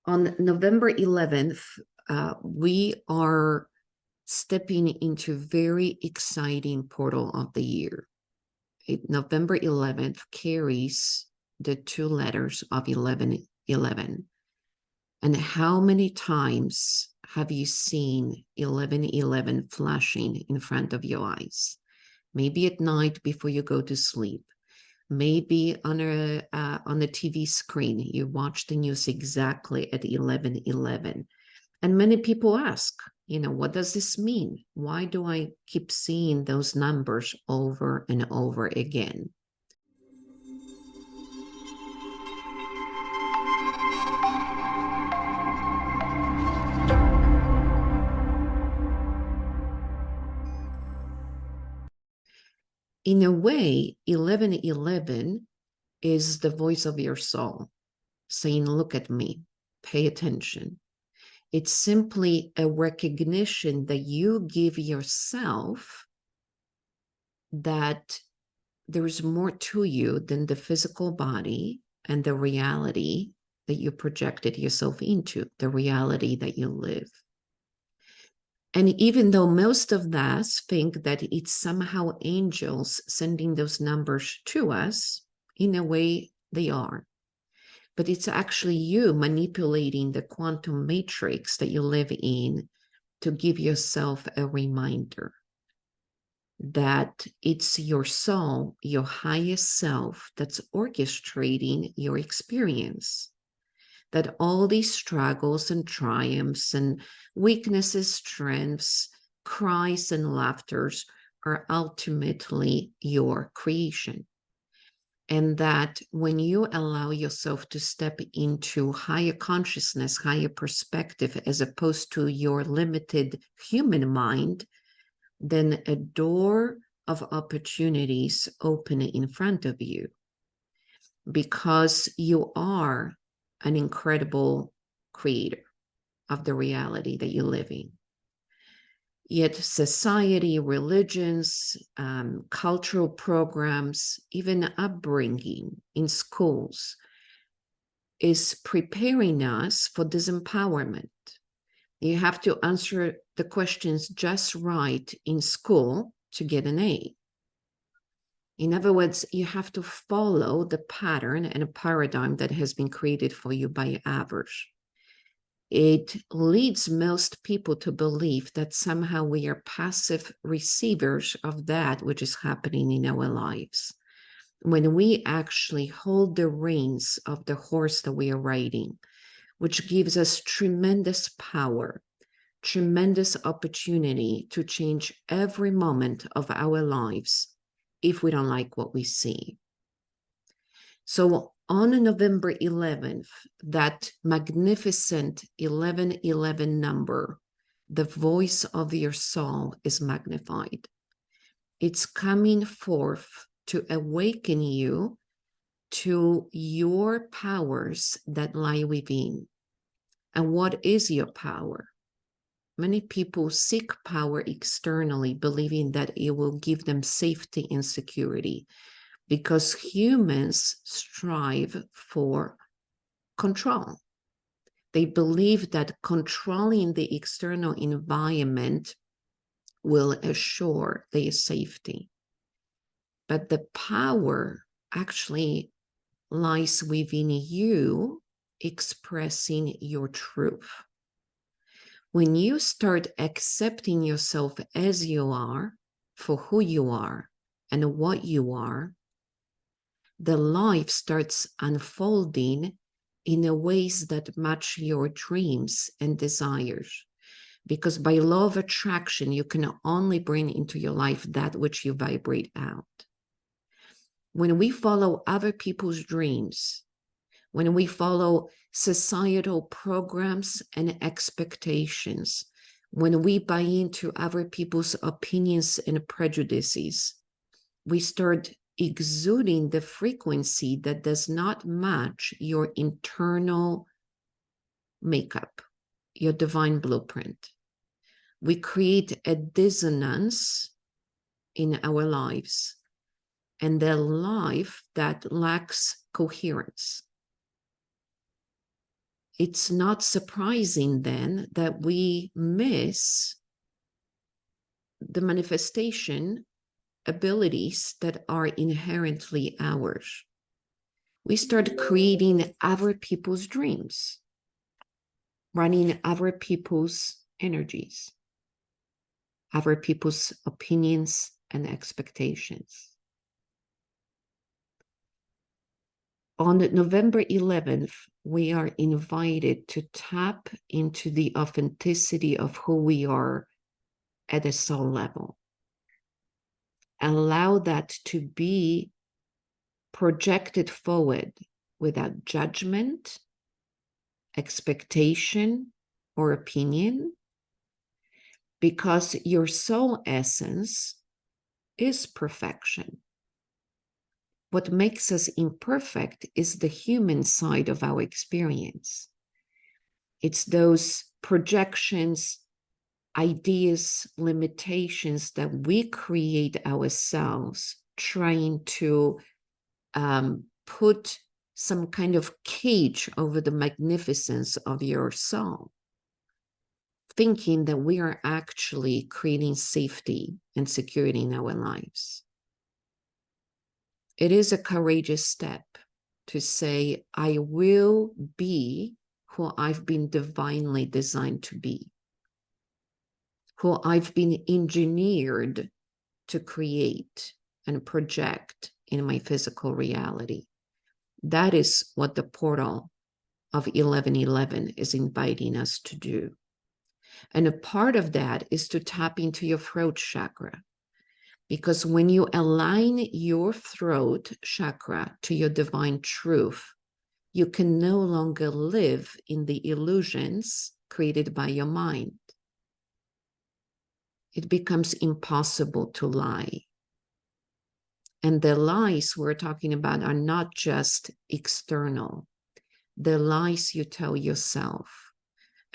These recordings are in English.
On November 11th, we are stepping into very exciting portal of the year. November 11th carries the two letters of 1111. And how many times have you seen 1111 flashing in front of your eyes? Maybe at night before you go to sleep. Maybe on a TV screen, you watch the news exactly at 11:11. And many people ask, what does this mean? Why do I keep seeing those numbers over and over again? In a way, 11:11 is the voice of your soul saying, look at me, pay attention. It's simply a recognition that you give yourself that there's more to you than the physical body and the reality that you projected yourself into, the reality that you live. And even though most of us think that it's somehow angels sending those numbers to us, in a way they are. But it's actually you manipulating the quantum matrix that you live in to give yourself a reminder that it's your soul, your highest self, that's orchestrating your experience. That all these struggles and triumphs and weaknesses, strengths, cries and laughters are ultimately your creation. And that when you allow yourself to step into higher consciousness, higher perspective, as opposed to your limited human mind, then a door of opportunities open in front of you, because you are an incredible creator of the reality that you live in. Yet society, religions, cultural programs, even upbringing in schools is preparing us for disempowerment. You have to answer the questions just right in school to get an A. In other words, you have to follow the pattern and a paradigm that has been created for you by others. It leads most people to believe that somehow we are passive receivers of that which is happening in our lives, when we actually hold the reins of the horse that we are riding, which gives us tremendous power, tremendous opportunity to change every moment of our lives if we don't like what we see. So on November 11th, that magnificent 1111 number, the voice of your soul is magnified. It's coming forth to awaken you to your powers that lie within. And what is your power? Many people seek power externally, believing that it will give them safety and security, because humans strive for control. They believe that controlling the external environment will assure their safety. But the power actually lies within you expressing your truth. When you start accepting yourself as you are, for who you are and what you are, the life starts unfolding in a ways that match your dreams and desires. Because by law of attraction, you can only bring into your life that which you vibrate out. When we follow other people's dreams, when we follow societal programs and expectations, when we buy into other people's opinions and prejudices, we start exuding the frequency that does not match your internal makeup, your divine blueprint. We create a dissonance in our lives, and a life that lacks coherence. it's not surprising then that we miss the manifestation abilities that are inherently ours. We start creating other people's dreams, running other people's energies, other people's opinions and expectations. On November 11th, we are invited to tap into the authenticity of who we are at a soul level. Allow that to be projected forward without judgment, expectation, or opinion, because your soul essence is perfection. What makes us imperfect is the human side of our experience. It's those projections, ideas, limitations that we create ourselves, trying to put some kind of cage over the magnificence of your soul, thinking that we are actually creating safety and security in our lives. It is a courageous step to say, I will be who I've been divinely designed to be, who I've been engineered to create and project in my physical reality. That is what the portal of 1111 is inviting us to do. And a part of that is to tap into your throat chakra. Because when you align your throat chakra to your divine truth, you can no longer live in the illusions created by your mind. It becomes impossible to lie. And the lies we're talking about are not just external. The lies you tell yourself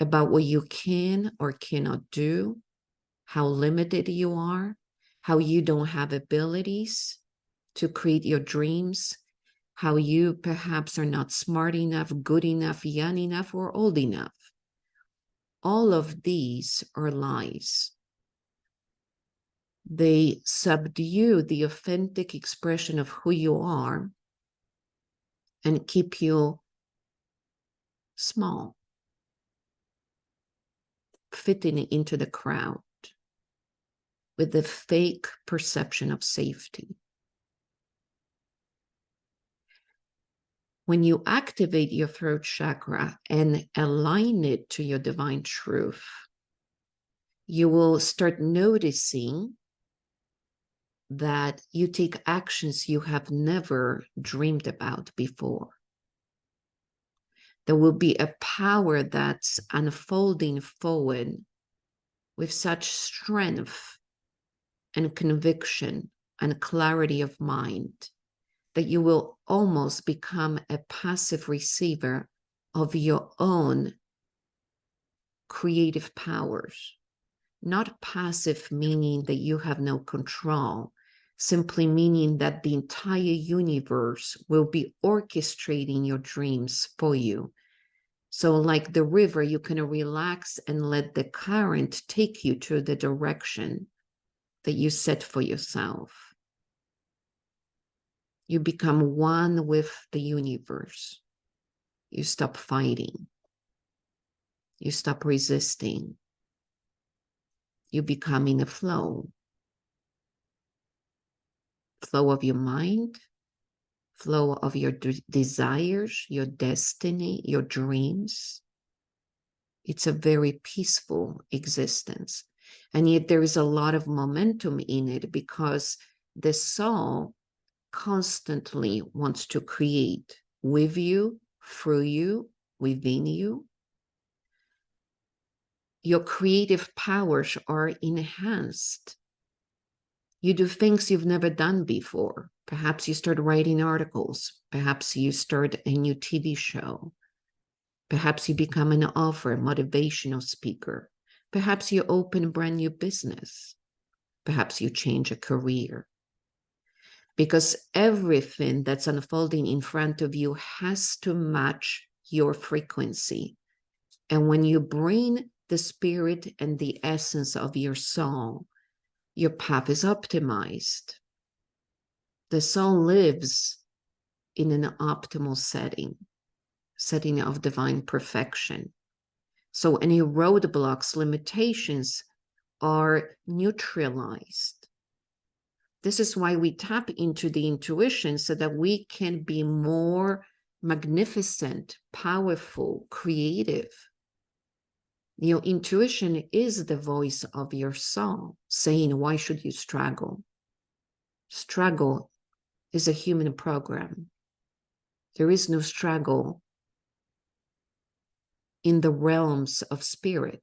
about what you can or cannot do, how limited you are, how you don't have abilities to create your dreams, how you perhaps are not smart enough, good enough, young enough, or old enough. All of these are lies. They subdue the authentic expression of who you are and keep you small, fitting into the crowd with the fake perception of safety. When you activate your throat chakra and align it to your divine truth, you will start noticing that you take actions you have never dreamed about before. There will be a power that's unfolding forward with such strength and conviction and clarity of mind that you will almost become a passive receiver of your own creative powers. Not passive meaning that you have no control, simply meaning that the entire universe will be orchestrating your dreams for you. So like the river, you can relax and let the current take you to the direction that you set for yourself. You become one with the universe. You stop fighting. You stop resisting. You become in a flow. Flow of your mind, flow of your desires, your destiny, your dreams. It's a very peaceful existence. And yet there is a lot of momentum in it because the soul constantly wants to create with you, through you, within you. Your creative powers are enhanced. You do things you've never done before. Perhaps you start writing articles. Perhaps you start a new TV show. Perhaps you become an author, motivational speaker. Perhaps you open a brand new business. Perhaps you change a career. Because everything that's unfolding in front of you has to match your frequency. And when you bring the spirit and the essence of your soul, your path is optimized. The soul lives in an optimal setting of divine perfection. So any roadblocks, limitations are neutralized. This is why we tap into the intuition so that we can be more magnificent, powerful, creative. Your intuition is the voice of your soul saying, why should you struggle? Struggle is a human program. There is no struggle in the realms of spirit.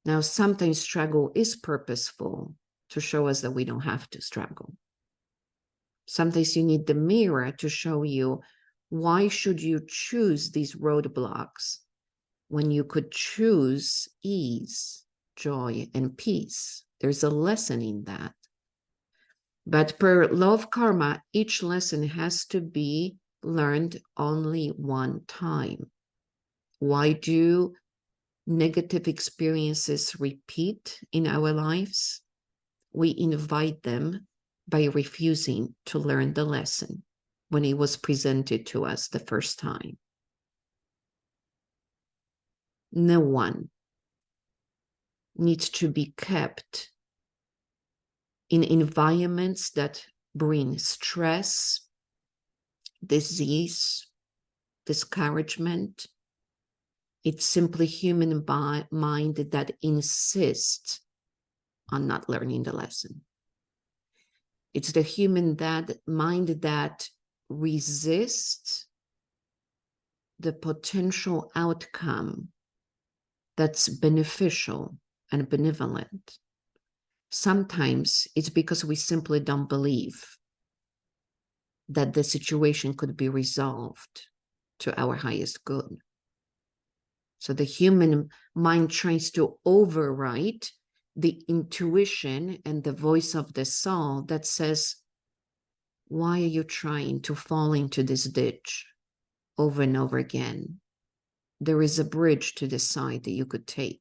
Now, sometimes struggle is purposeful to show us that we don't have to struggle. Sometimes you need the mirror to show you, why should you choose these roadblocks when you could choose ease, joy, and peace? There's a lesson in that. But per law of karma, each lesson has to be learned only one time. Why do negative experiences repeat in our lives? We invite them by refusing to learn the lesson when it was presented to us the first time. No one needs to be kept in environments that bring stress, disease, discouragement. It's simply human mind that insists on not learning the lesson. It's the human mind that resists the potential outcome that's beneficial and benevolent. Sometimes it's because we simply don't believe that the situation could be resolved to our highest good. So the human mind tries to override the intuition and the voice of the soul that says, why are you trying to fall into this ditch over and over again? There is a bridge to the side that you could take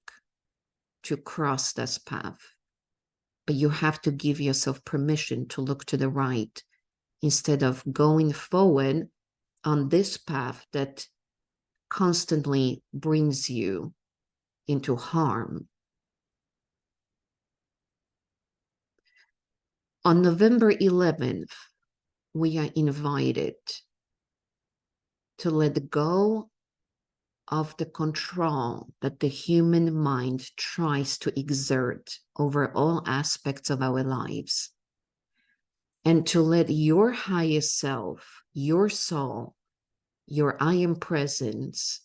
to cross this path. But you have to give yourself permission to look to the right instead of going forward on this path that constantly brings you into harm. On November 11th, we are invited to let go of the control that the human mind tries to exert over all aspects of our lives, and to let your highest self, your soul, your I am presence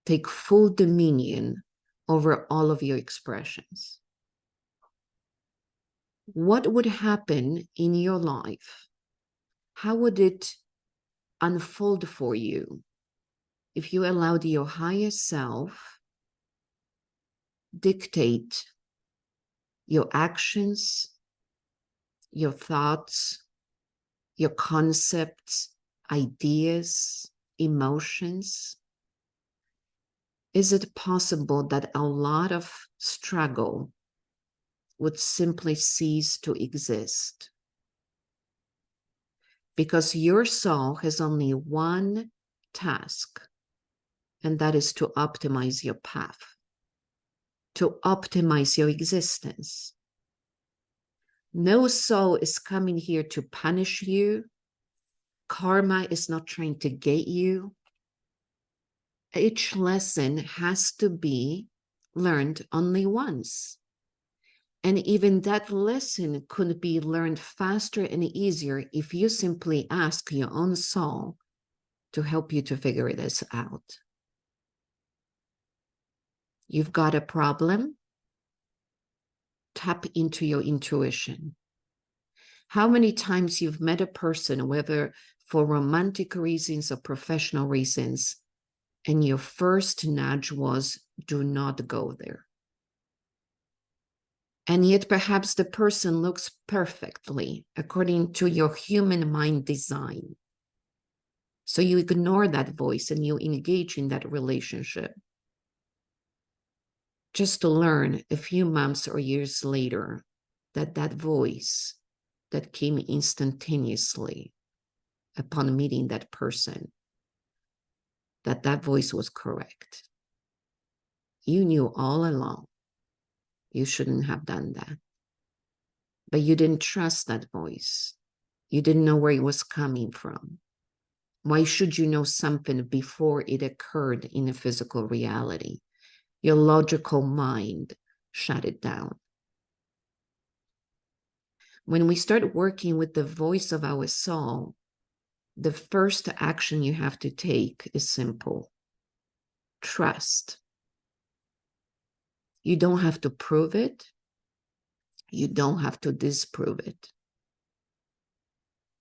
take full dominion over all of your expressions. What would happen in your life? How would it unfold for you if you allowed your higher self dictate your actions, your thoughts, your concepts, ideas, emotions? Is it possible that a lot of struggle would simply cease to exist? Because your soul has only one task, and that is to optimize your path, to optimize your existence. No soul is coming here to punish you. Karma is not trying to get you. Each lesson has to be learned only once. And even that lesson could be learned faster and easier if you simply ask your own soul to help you to figure this out. You've got a problem? Tap into your intuition. How many times you've met a person, whether for romantic reasons or professional reasons, and your first nudge was, do not go there. And yet perhaps the person looks perfectly according to your human mind design. So you ignore that voice and you engage in that relationship, just to learn a few months or years later that that voice that came instantaneously upon meeting that person, that that voice was correct. You knew all along you shouldn't have done that, but you didn't trust that voice. You didn't know where it was coming from. Why should you know something before it occurred in a physical reality? Your logical mind shut it down. When we start working with the voice of our soul, the first action you have to take is simple: trust. You don't have to prove it. You don't have to disprove it.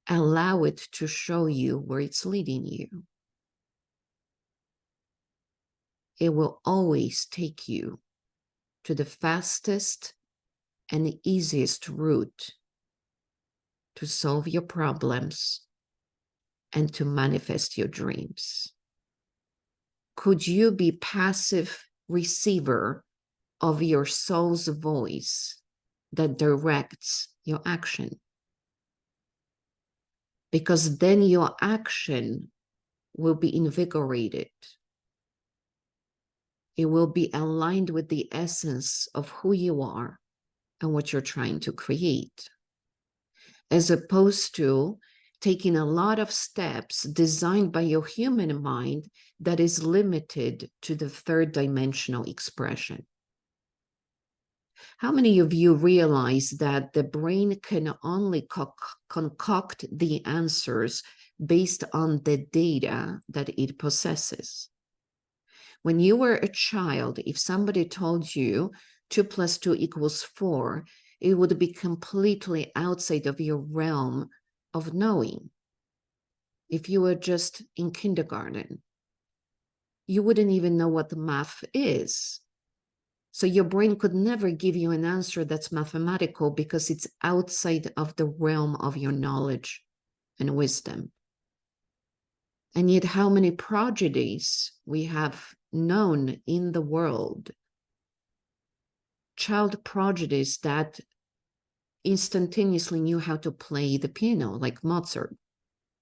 Allow it to show you where it's leading you. It will always take you to the fastest and the easiest route to solve your problems and to manifest your dreams. Could you be passive receiver of your soul's voice that directs your action? Because then your action will be invigorated. It will be aligned with the essence of who you are and what you're trying to create, as opposed to taking a lot of steps designed by your human mind that is limited to the third dimensional expression. How many of you realize that the brain can only concoct the answers based on the data that it possesses? When you were a child, if somebody told you 2 + 2 = 4, it would be completely outside of your realm of knowing. If you were just in kindergarten, you wouldn't even know what the math is. So your brain could never give you an answer that's mathematical because it's outside of the realm of your knowledge and wisdom. And yet, how many prodigies we have known in the world, child prodigies that instantaneously knew how to play the piano, like Mozart,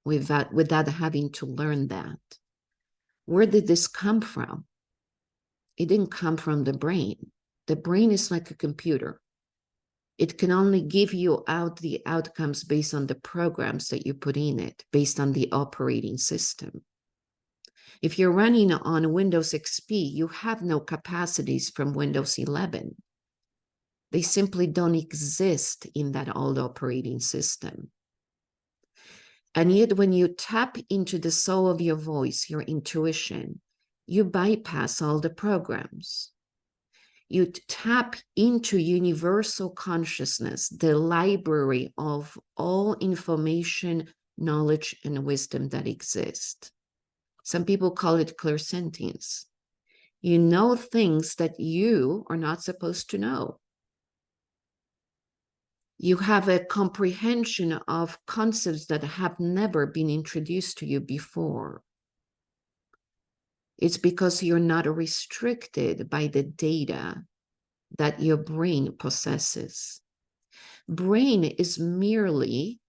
without having to learn that. Where did this come from? It didn't come from the brain. The brain is like a computer. It can only give you out the outcomes based on the programs that you put in it, based on the operating system. If you're running on Windows XP, you have no capacities from Windows 11. They simply don't exist in that old operating system. And yet, when you tap into the soul of your voice, your intuition, you bypass all the programs. You tap into universal consciousness, the library of all information, knowledge, and wisdom that exist. Some people call it clairsentience. You know things that you are not supposed to know. You have a comprehension of concepts that have never been introduced to you before. It's because you're not restricted by the data that your brain possesses. Brain is merely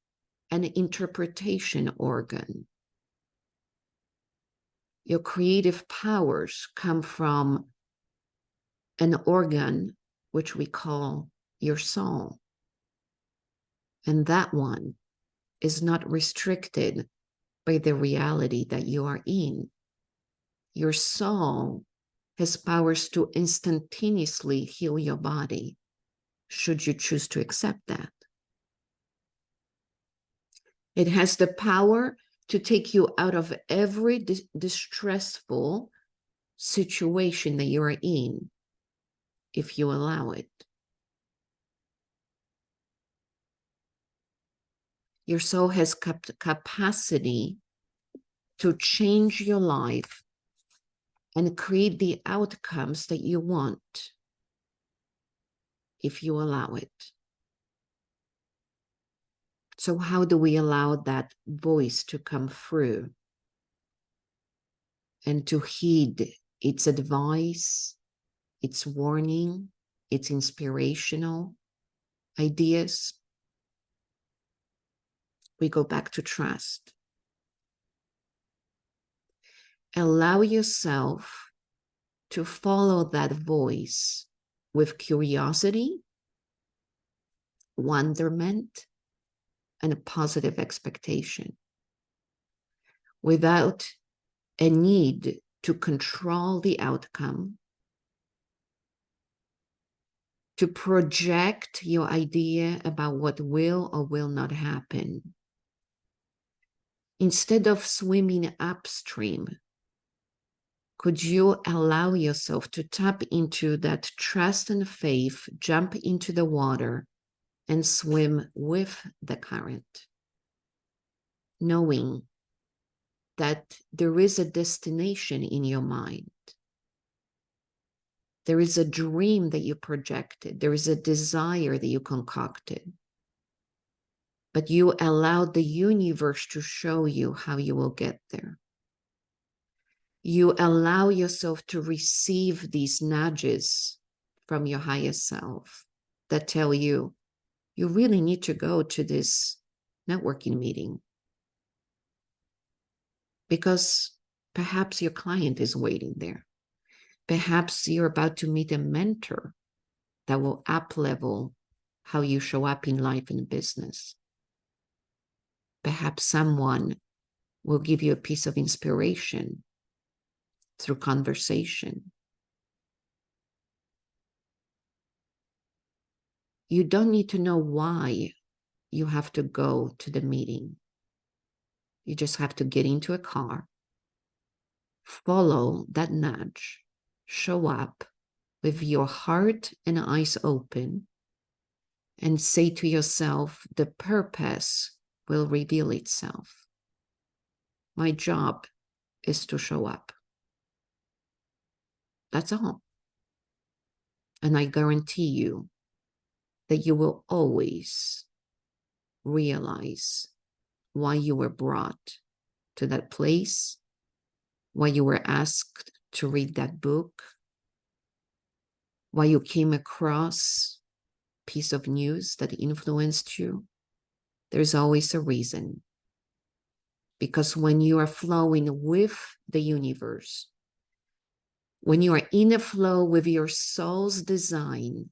an interpretation organ. Your creative powers come from an organ which we call your soul. And that one is not restricted by the reality that you are in. Your soul has powers to instantaneously heal your body, should you choose to accept that. It has the power to take you out of every distressful situation that you are in, if you allow it. Your soul has capacity to change your life and create the outcomes that you want, if you allow it. So how do we allow that voice to come through? and to heed its advice, its warning, its inspirational ideas, we go back to trust. Allow yourself to follow that voice with curiosity, wonderment, and a positive expectation, without a need to control the outcome, to project your idea about what will or will not happen. Instead of swimming upstream, could you allow yourself to tap into that trust and faith, jump into the water, and swim with the current, knowing that there is a destination in your mind. There is a dream that you projected. There is a desire that you concocted. But you allowed the universe to show you how you will get there. You allow yourself to receive these nudges from your higher self that tell you, you really need to go to this networking meeting because perhaps your client is waiting there. Perhaps you're about to meet a mentor that will up-level how you show up in life and business. Perhaps someone will give you a piece of inspiration through conversation. You don't need to know why you have to go to the meeting. You just have to get into a car, follow that nudge, show up with your heart and eyes open, and say to yourself, the purpose will reveal itself. My job is to show up. That's all. And I guarantee you that you will always realize why you were brought to that place, why you were asked to read that book, why you came across a piece of news that influenced you. There's always a reason. Because when you are flowing with the universe, when you are in a flow with your soul's design,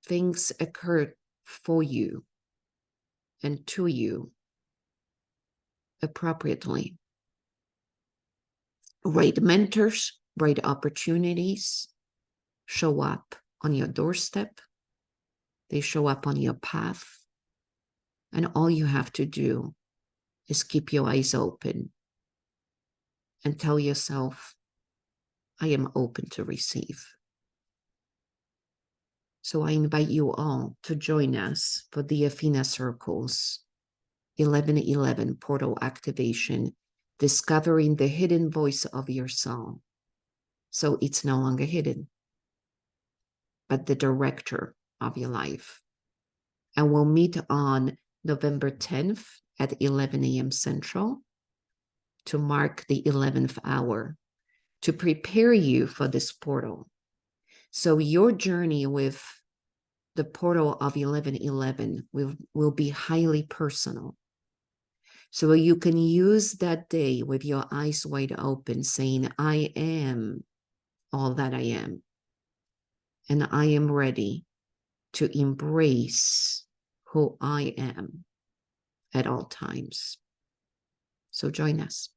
things occur for you and to you appropriately. Right mentors, right opportunities show up on your doorstep. They show up on your path. And all you have to do is keep your eyes open and tell yourself, I am open to receive. So I invite you all to join us for the Athena Circles 1111 portal activation, discovering the hidden voice of your soul. So it's no longer hidden, but the director of your life. And we'll meet on November 10th at 11 a.m. Central to mark the 11th hour, to prepare you for this portal. So your journey with the portal of 1111 will be highly personal. So you can use that day with your eyes wide open, saying, I am all that I am. And I am ready to embrace who I am at all times. So join us.